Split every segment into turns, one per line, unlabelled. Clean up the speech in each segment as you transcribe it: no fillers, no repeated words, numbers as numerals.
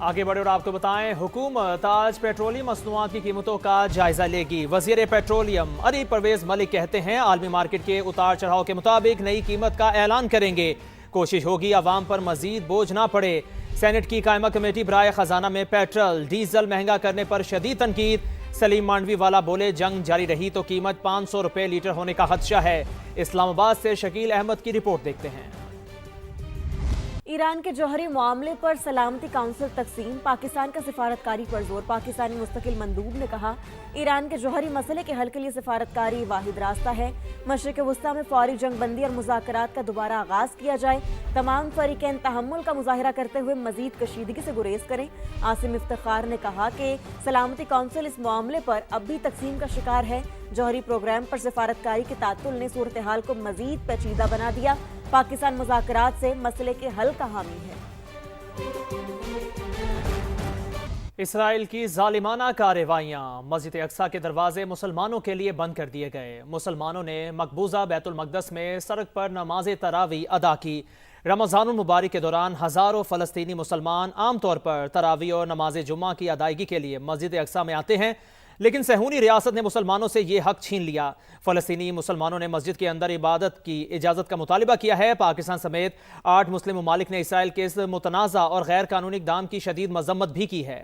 आगे बढ़े और आपको बताएं, हुकूमत आज पेट्रोलियम मसनूआत की कीमतों का जायजा लेगी। वजीर पेट्रोलियम अली परवेज मलिक कहते हैं आलमी मार्केट के उतार चढ़ाव के मुताबिक नई कीमत का ऐलान करेंगे। कोशिश होगी आवाम पर मजीद बोझ ना पड़े। सेनेट की कायमा कमेटी बराए खजाना में पेट्रोल डीजल महंगा करने पर शदीद तनकीद। सलीम मांडवी वाला बोले जंग जारी रही तो कीमत 500 रुपए लीटर होने का खदशा है। इस्लामाबाद से शकील अहमद की रिपोर्ट देखते हैं।
ईरान के जौहरी मामले पर सलामती काउंसिल तकसीम, पाकिस्तान का सिफारतकारी पर जोर। पाकिस्तानी मुस्तकिल मंदूब ने कहा ईरान के जौहरी मसले के हल के लिए सिफारतकारी वाहिद रास्ता है। मशरिक वस्ता में फौरी जंग बंदी और मुज़ाकरात का दोबारा आगाज किया जाए। तमाम फरीकैन तहम्मुल का मुजाहिरा करते हुए मजीद कशीदगी से गुरेज करें। आसिम इफ्तिखार ने कहा कि सलामती काउंसिल इस मामले पर अब भी तकसीम का शिकार है। जौहरी प्रोग्राम पर सिफारतकारी के तातुल ने सूरत हाल को मजीद पेचीदा बना दिया। पाकिस्तान मुज़ाकरात से मसले के हल का हामी है।
इसराइल की जालिमाना कार्रवाइयां, मस्जिद अक्सा के दरवाजे मुसलमानों के लिए बंद कर दिए गए। मुसलमानों ने मकबूजा बैतुल मक़दस में सड़क पर नमाज तरावी अदा की। रमज़ानुल मुबारक के दौरान हज़ारों फ़लस्तीनी मुसलमान आमतौर पर तरावी और नमाज जुम्मा की अदायगी के लिए मस्जिद अक्सा में आते हैं, लेकिन सहूनी रियासत ने मुसलमानों से ये हक छीन लिया। फ़लस्तीनी मुसलमानों ने मस्जिद के अंदर इबादत की इजाज़त का मुतालिबा किया है। पाकिस्तान समेत 8 मुस्लिम ममालिक ने इसराइल के इस मुतनाज़ा और गैर कानूनी इक़दाम की शदीद मज़म्मत भी की है।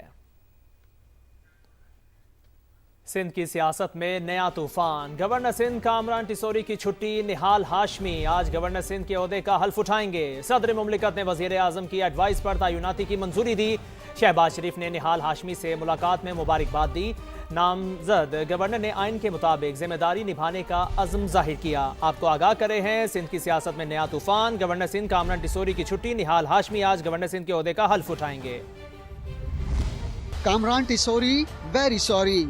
सिंध की सियासत में नया तूफान, गवर्नर सिंध कामरान टिसोरी की छुट्टी। निहाल हाशमी आज गवर्नर सिंध के ओहदे का हल्फ उठाएंगे। सदर मुमलिकत ने वज़ीर आज़म की एडवाइस पर तयनाती की मंजूरी दी। शहबाज शरीफ ने निहाल हाशमी से मुलाकात में मुबारकबाद दी। नामजद गवर्नर ने आइन के मुताबिक जिम्मेदारी निभाने का अज़्म जाहिर किया। आपको आगाह कर रहे हैं, सिंध की सियासत में नया तूफान, गवर्नर सिंध कामरान टिसोरी की छुट्टी। निहाल हाशमी आज गवर्नर सिंध के ओहदे का हल्फ उठाएंगे।
Kamran Tessori very sorry.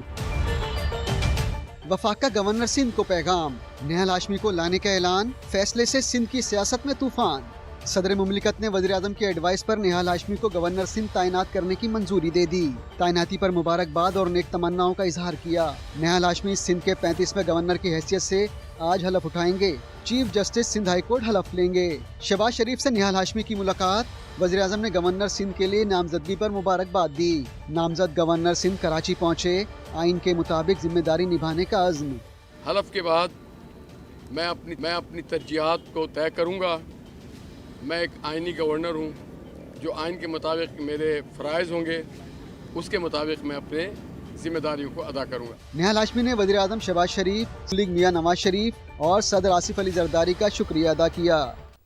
वफाका गवर्नर सिंध को पैगाम, निहाल हाशमी को लाने का ऐलान, फैसले से सिंध की सियासत में तूफान। सदर मुमलिकत ने वज़ीर आज़म की एडवाइस पर निहाल हाशमी को गवर्नर सिंध तैनात करने की मंजूरी दे दी। तैनाती पर मुबारकबाद और नेक तमन्नाओं का इजहार किया। निहाल हाशमी सिंध के 35वें गवर्नर की हैसियत से आज हलफ उठाएंगे। Chief justice Sindh high court हलफ लेंगे। शहबाज शरीफ से निहाल हाशमी की मुलाकात, वज़ीर आज़म ने गवर्नर सिंध के लिए नामजदगी पर मुबारकबाद दी। नामजद गवर्नर सिंध कराची पहुँचे, आइन के मुताबिक जिम्मेदारी निभाने का अज़्म।
हलफ के बाद मैं अपनी तरजीहात को तय करूँगा। मैं एक आइनी गवर्नर हूँ, जो आइन के मुताबिक मेरे फ़राइज़ होंगे उसके मुताबिक मैं अपने जिम्मेदारियों को अदा करूँगा।
निहाल हाशमी ने वज़ीर आज़म शहबाज शरीफ, लीग मियां नवाज शरीफ और सदर आसिफ अली जरदारी का शुक्रिया अदा किया।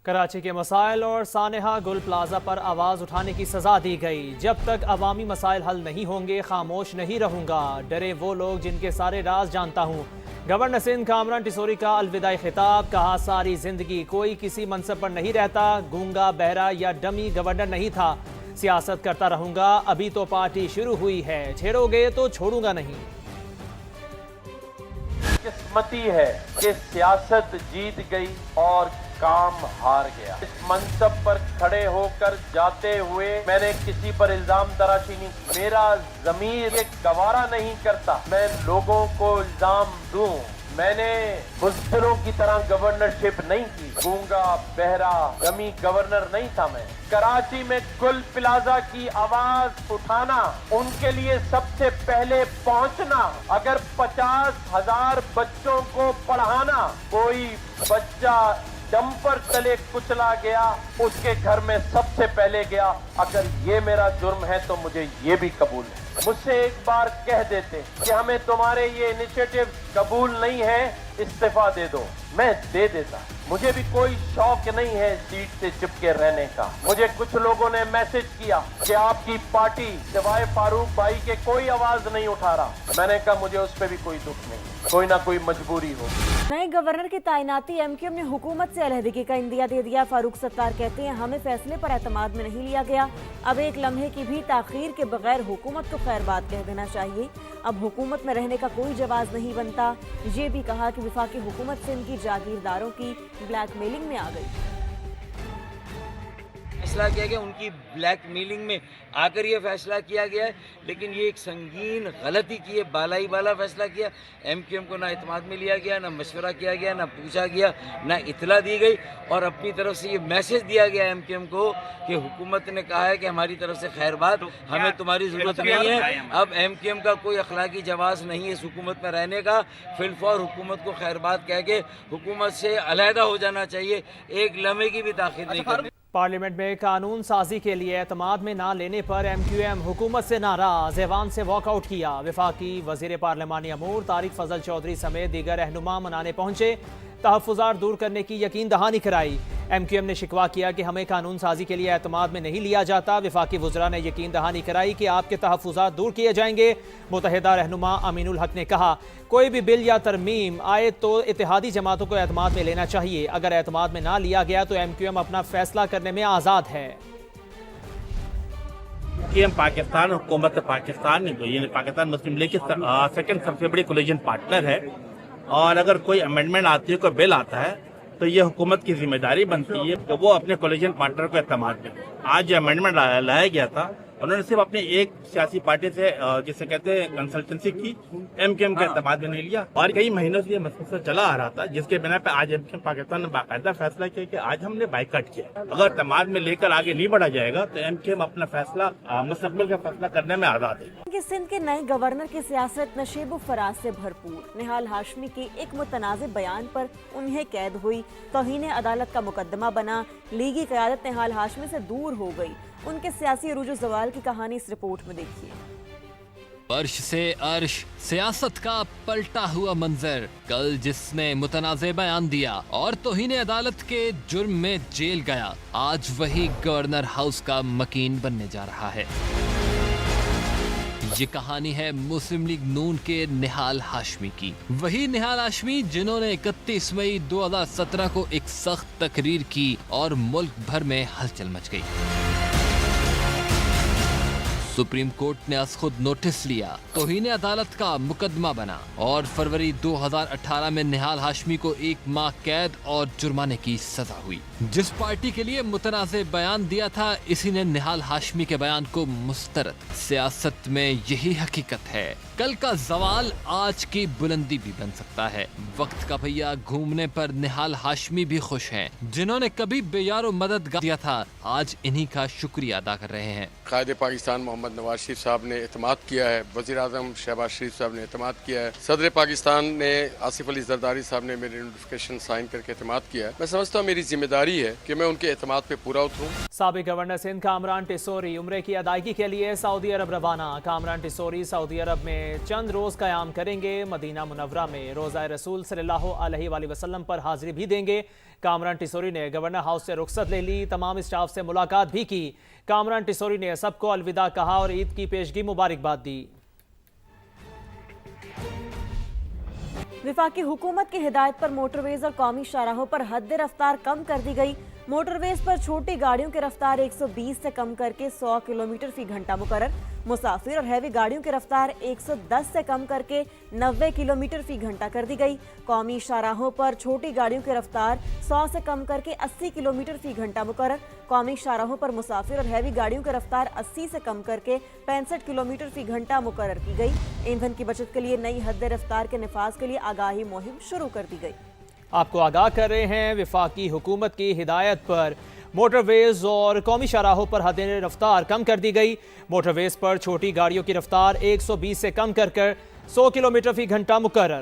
कराची के मसाइल और सानेहा गुल प्लाजा पर आवाज़ उठाने की सज़ा दी गई। जब तक अवामी मसाइल हल नहीं होंगे खामोश नहीं रहूँगा, डरे वो लोग जिनके सारे राज जानता हूँ। गवर्नर सिंध कामरान टिसोरी का अलविदाई खिताब, कहा सारी जिंदगी कोई किसी मनसब पर नहीं रहता, गूंगा बहरा या डमी गवर्नर नहीं था, सियासत करता रहूँगा, अभी तो पार्टी शुरू हुई है, छेड़ोगे तो छोड़ूंगा नहीं।
किस्मती है कि सियासत जीत गई और काम हार गया। इस मंसब पर खड़े होकर जाते हुए मैंने किसी पर इल्जाम तराशी नहीं, मेरा ज़मीर ये गवारा नहीं करता मैं लोगों को इल्जाम दूं। मैंने बुज़दिलों की तरह गवर्नरशिप नहीं की, गूंगा बहरा गमी गवर्नर नहीं था मैं। कराची में गुल प्लाजा की आवाज उठाना, उनके लिए सबसे पहले पहुंचना, अगर 50,000 बच्चों को पढ़ाना, कोई बच्चा डंपर तले कुचला गया उसके घर में सबसे पहले गया, अगर ये मेरा जुर्म है तो मुझे ये भी कबूल है। मुझसे एक बार कह देते कि हमें तुम्हारे ये इनिशिएटिव कबूल नहीं है, इस्तीफा दे दो, मैं दे देता। मुझे भी कोई शौक नहीं है सीट से चिपके रहने का। मुझे कुछ लोगों ने मैसेज किया कि आपकी पार्टी सिवाय फारूक भाई के कोई आवाज नहीं उठा रहा। मैंने कहा मुझे उस पर भी कोई दुख नहीं, कोई ना कोई मजबूरी हो।
नए गवर्नर की तैनाती, एमक्यूएम ने हुकूमत से अलहदगी का इंदिया दे दिया। फारूक सत्तार कहते हैं हमें फैसले पर एतमाद में नहीं लिया गया, अब एक लम्हे की भी ताखीर के बगैर हुकूमत को खैर बात कह देना चाहिए। अब हुकूमत में रहने का कोई जवाब नहीं बनता। ये भी कहा कि वफाकी हुकूमत सिंध की जागीरदारों की ब्लैकमेलिंग में आ गई।
فیصلہ کیا گیا، ان کی بلیک میلنگ میں آ کر یہ فیصلہ کیا گیا ہے، لیکن یہ ایک سنگین غلطی کی ہے، بالا ہی بالا فیصلہ کیا۔ ایم کیو ایم کو نہ اعتماد میں لیا گیا، نہ مشورہ کیا گیا، نہ پوچھا گیا، نہ اطلاع دی گئی، اور اپنی طرف سے یہ میسج دیا گیا ایم کیو ایم کو کہ حکومت نے کہا ہے کہ ہماری طرف سے خیر بات، ہمیں تمہاری ضرورت نہیں ہے۔ اب ایم کیو ایم کا کوئی اخلاقی جواز نہیں ہے اس حکومت میں رہنے کا، فی الفور حکومت کو خیر بات کہہ کے حکومت سے علیحدہ ہو جانا چاہیے، ایک لمحے کی بھی تاخیر نہیں کرنی۔
پارلیمنٹ میں قانون سازی کے لیے اعتماد میں نہ لینے پر ایم کیو ایم حکومت سے ناراض، ایوان سے واک آؤٹ کیا۔ وفاقی وزیر پارلیمانی امور طارق فضل چودھری سمیت دیگر رہنما منانے پہنچے، تحفظات دور کرنے کی یقین دہانی کرائی۔ ایم کیو ایم نے شکوہ کیا کہ ہمیں قانون سازی کے لیے اعتماد میں نہیں لیا جاتا۔ وفاقی وزراء نے یقین دہانی کرائی کہ آپ کے تحفظات دور کیے جائیں گے۔ متحدہ رہنما امین الحق نے کہا کوئی بھی بل یا ترمیم آئے تو اتحادی جماعتوں کو اعتماد میں لینا چاہیے، اگر اعتماد میں نہ لیا گیا تو ایم کیو ایم اپنا فیصلہ کرنے میں آزاد ہے۔
کہ ہم پاکستان حکومت پاکستان یعنی پاکستان مسلم لیگ کی سیکنڈ سب سے بڑی کولیجن پارٹنر ہے، اور اگر کوئی امینڈمنٹ آتی ہے، کوئی بل آتا ہے، تو یہ حکومت کی ذمہ داری بنتی ہے کہ وہ اپنے کولیجن پارٹنر کو اعتماد دے۔ آج جو امینڈمنٹ لایا گیا تھا، انہوں نے صرف اپنے ایک سیاسی پارٹی سے جسے کہتے ہیں کنسلٹنسی کی، ایم کیو ایم کے اعتماد میں نہیں لیا، اور کئی مہینوں سے یہ مسئلہ چلا آ رہا تھا، جس کے بنا پہ آج ایم کیو ایم پاکستان نے باقاعدہ فیصلہ کیا کہ آج ہم نے بائیکاٹ کیا۔ اگر اعتماد میں لے کر آگے نہیں بڑھا جائے گا تو ایم کیو ایم اپنا فیصلہ مستقبل کا فیصلہ کرنے میں آزاد ہے۔
کہ سندھ کے نئے گورنر کی سیاست نشیب و فراز سے بھرپور، نہال ہاشمی کے ایک متنازع بیان پر انہیں قید ہوئی، توہین عدالت کا مقدمہ بنا، لیگی قیادت نہال ہاشمی سے دور ہو گئی۔ ان کے سیاسی عروج و زوال کی کہانی اس رپورٹ میں دیکھیے۔
عرش سے عرش، سیاست کا پلٹا ہوا منظر۔ کل جس نے متنازع بیان دیا اور توہین عدالت کے جرم میں جیل گیا، آج وہی گورنر ہاؤس کا مکین بننے جا رہا ہے۔ یہ کہانی ہے مسلم لیگ نون کے نہال ہاشمی کی، وہی نہال ہاشمی جنہوں نے 31 مئی 2017 کو ایک سخت تقریر کی اور ملک بھر میں ہلچل مچ گئی۔ سپریم کورٹ نے از خود نوٹس لیا، توہین عدالت کا مقدمہ بنا، اور فروری 2018 میں نہال ہاشمی کو 1 ماہ قید اور جرمانے کی سزا ہوئی۔ جس پارٹی کے لیے متنازع بیان دیا تھا، اسی نے نہال ہاشمی کے بیان کو مسترد۔ سیاست میں یہی حقیقت ہے، کل کا زوال آج کی بلندی بھی بن سکتا ہے۔ وقت کا پہیہ گھومنے پر نہال ہاشمی بھی خوش ہیں، جنہوں نے کبھی بے یار و مددگار دیا تھا، آج انہی کا شکریہ ادا کر رہے ہیں۔
قائد پاکستان محمد نواز شریف صاحب نے اعتماد کیا ہے، وزیر اعظم شہباز شریف صاحب نے اعتماد کیا ہے، صدر پاکستان نے آصف علی زرداری صاحب نے میرے نوٹیفیکیشن سائن کر کے اعتماد کیا ہے۔ میں سمجھتا ہوں میری ذمہ داری ہے کہ میں ان کے اعتماد پہ پورا اتروں۔
سابق گورنر سندھ کامران ٹیسوری عمرے کی ادائیگی کے لیے سعودی عرب روانہ۔ کامران ٹیسوری سعودی عرب میں چند روز قیام کریں گے، مدینہ منورہ میں روضہ رسول صلی اللہ علیہ وآلہ وسلم پر حاضری بھی دیں گے۔ کامران ٹیسوری نے گورنر ہاؤس سے رخصت لے لی، تمام اسٹاف سے ملاقات بھی کی۔ کامران ٹیسوری نے سب کو الوداع کہا اور عید کی پیشگی مبارکباد دی۔
وفاقی حکومت کی ہدایت پر موٹر ویز اور قومی شاہراہوں پر حد رفتار کم کر دی گئی۔ موٹر ویز پر چھوٹی گاڑیوں کی رفتار 120 سے کم کر کے 100 کلومیٹر فی گھنٹہ مقرر، مسافر اور ہیوی گاڑیوں کی رفتار 110 سے کم کر کے 90 کلومیٹر فی گھنٹہ کر دی گئی۔ قومی شاہراہوں پر چھوٹی گاڑیوں کی رفتار 100 سے کم کر کے 80 کلومیٹر فی گھنٹہ مقرر، قومی شاہراہوں پر مسافر اور ہیوی گاڑیوں کی رفتار 80 سے کم کر کے 65 کلومیٹر فی گھنٹہ مقرر کی گئی۔ ایندھن کی بچت کے لیے نئی حد رفتار کے نفاذ کے لیے آگاہی مہم شروع کر دی گئی۔
آپ کو آگاہ کر رہے ہیں، وفاقی حکومت کی ہدایت پر موٹر ویز اور قومی شاہراہوں پر حد رفتار کم کر دی گئی۔ موٹر ویز پر چھوٹی گاڑیوں کی رفتار 120 سے کم کر 100 کلومیٹر فی گھنٹہ مقرر۔